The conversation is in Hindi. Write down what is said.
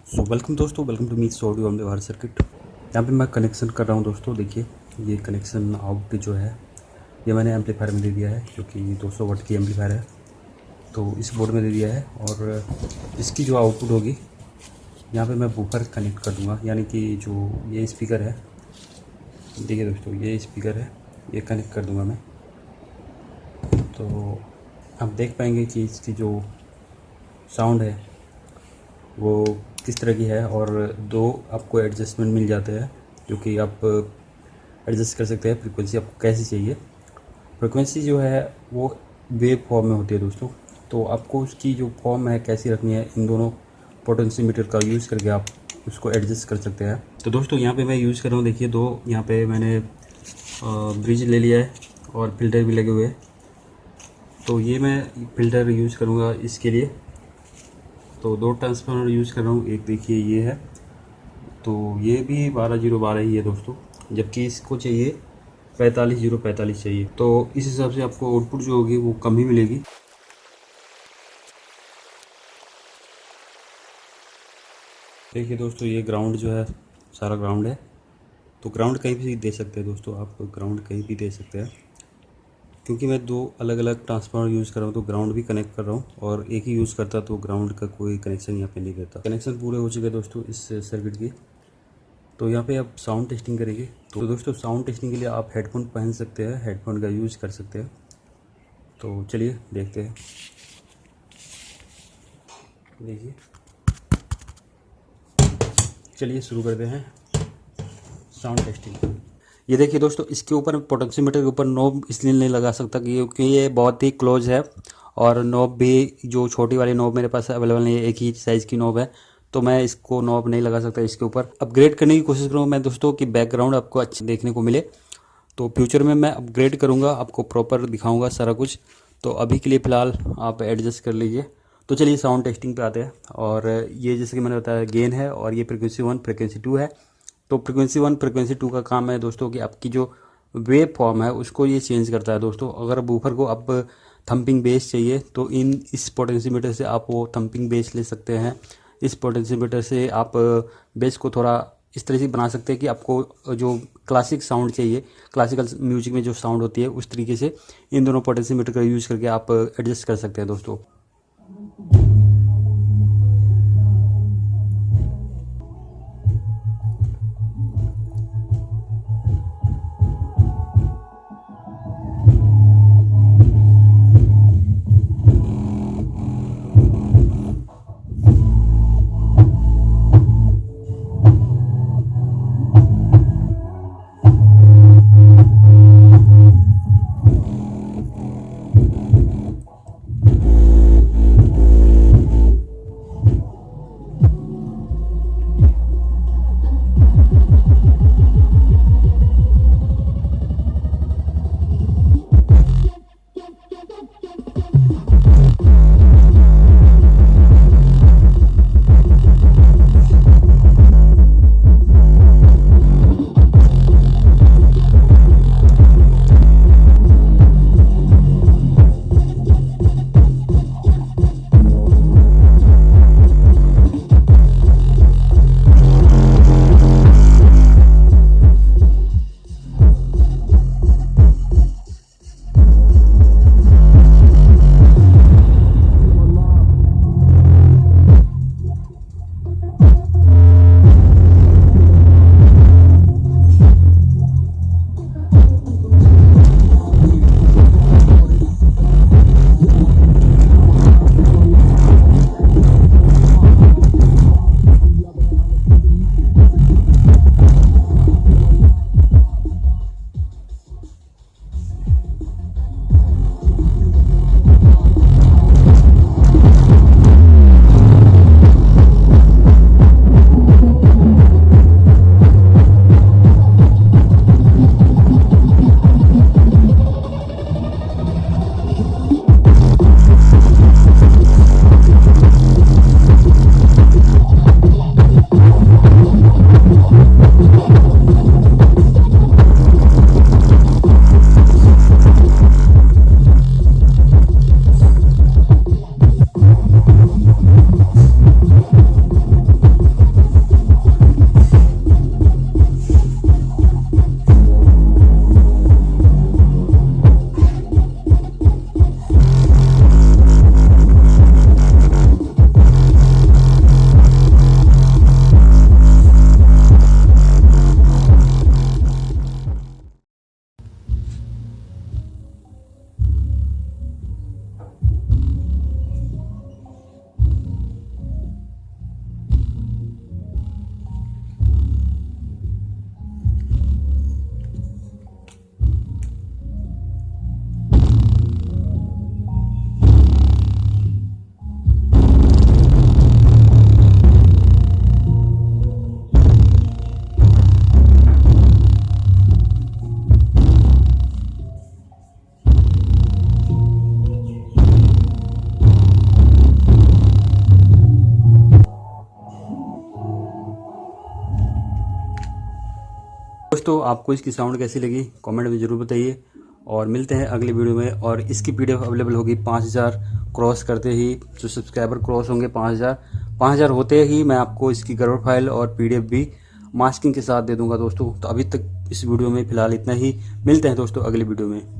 सो वेलकम दोस्तों, welcome to meet audio on व्यवहार सर्किट। यहाँ पे मैं कनेक्शन कर रहा हूँ दोस्तों। देखिए ये कनेक्शन आउट जो है ये मैंने एम्पलीफायर में दे दिया है, जो कि 200 वाट की एम्पलीफायर है। तो इस बोर्ड में दे दिया है और इसकी जो आउटपुट होगी यहाँ पे मैं बूफर कनेक्ट कर दूँगा, यानी कि जो ये स्पीकर है, देखिए दोस्तों ये स्पीकर है, ये कनेक्ट कर दूँगा मैं। तो आप देख पाएंगे कि इसकी जो साउंड है वो किस तरह की है, और दो आपको एडजस्टमेंट मिल जाते हैं जो कि आप एडजस्ट कर सकते हैं। फ्रीक्वेंसी आपको कैसी चाहिए, फ्रीक्वेंसी जो है वो वेव फॉर्म में होती है दोस्तों। तो आपको उसकी जो फॉर्म है कैसी रखनी है, इन दोनों पोटेंशियोमीटर का यूज़ करके आप उसको एडजस्ट कर सकते हैं। तो दोस्तों यहाँ पे मैं यूज़ कर रहा हूँ, देखिए दो यहाँ पे मैंने ब्रिज ले लिया है और फिल्टर भी लगे हुए हैं। तो ये मैं फिल्टर यूज़ करूँगा इसके लिए। तो दो ट्रांसफार्मर यूज़ कर रहा हूँ, एक देखिए ये है, तो ये भी 12012 ही है दोस्तों, जबकि इसको चाहिए 45045 चाहिए। तो इस हिसाब से आपको आउटपुट जो होगी वो कम ही मिलेगी। देखिए दोस्तों ये ग्राउंड जो है सारा ग्राउंड है, तो ग्राउंड कहीं भी दे सकते हैं दोस्तों, आप ग्राउंड कहीं भी दे सकते हैं। क्योंकि मैं दो अलग अलग ट्रांसफार्मर यूज़ कर रहा हूँ तो ग्राउंड भी कनेक्ट कर रहा हूँ, और एक ही यूज़ करता तो ग्राउंड का कोई कनेक्शन यहाँ पे नहीं देता। कनेक्शन पूरे हो चुके हैं दोस्तों इस सर्किट की। तो यहाँ पे आप साउंड टेस्टिंग करेंगे। तो दोस्तों साउंड टेस्टिंग के लिए आप हेडफोन पहन सकते हैं, हेडफोन का यूज़ कर सकते हैं। तो चलिए देखते हैं। देखिए चलिए शुरू करते हैं साउंड टेस्टिंग। ये देखिए दोस्तों, इसके ऊपर पोटेंशियोमीटर के ऊपर नॉब इसलिए नहीं लगा सकता क्योंकि ये बहुत ही क्लोज है, और नॉब भी जो छोटी वाली नॉब मेरे पास अवेलेबल नहीं है, एक ही साइज़ की नॉब है, तो मैं इसको नॉब नहीं लगा सकता इसके ऊपर। अपग्रेड करने की कोशिश करूँगा मैं दोस्तों कि बैकग्राउंड आपको अच्छा देखने को मिले। तो फ्यूचर में मैं अपग्रेड करूँगा, आपको प्रॉपर दिखाऊँगा सारा कुछ। तो अभी के लिए फ़िलहाल आप एडजस्ट कर लीजिए। तो चलिए साउंड टेस्टिंग पे आते हैं। और ये जैसे कि मैंने बताया गेन है, और ये फ्रिक्वेंसी 1 फ्रिक्वेंसी 2 है। तो फ्रिक्वेंसी 1 फ्रिक्वेंसी 2 का काम है दोस्तों कि आपकी जो वेव फॉर्म है उसको ये चेंज करता है दोस्तों। अगर बूफर को आप थंपिंग बेस चाहिए तो इस पोटेंशियोमीटर से आप वो थंपिंग बेस ले सकते हैं। इस पोटेंशियोमीटर से आप बेस को थोड़ा इस तरह से बना सकते हैं कि आपको जो क्लासिक साउंड चाहिए, क्लासिकल म्यूजिक में जो साउंड होती है उस तरीके से इन दोनों पोटेंशियोमीटर का यूज़ करके आप एडजस्ट कर सकते हैं दोस्तों। दोस्तों आपको इसकी साउंड कैसी लगी कमेंट में ज़रूर बताइए, और मिलते हैं अगले वीडियो में। और इसकी PDF अवेलेबल होगी 5000 क्रॉस करते ही, जो सब्सक्राइबर क्रॉस होंगे 5000 होते ही मैं आपको इसकी गर्वर फाइल और PDF भी मास्किंग के साथ दे दूंगा दोस्तों। तो अभी तक इस वीडियो में फ़िलहाल इतना ही, मिलते हैं दोस्तों अगले वीडियो में।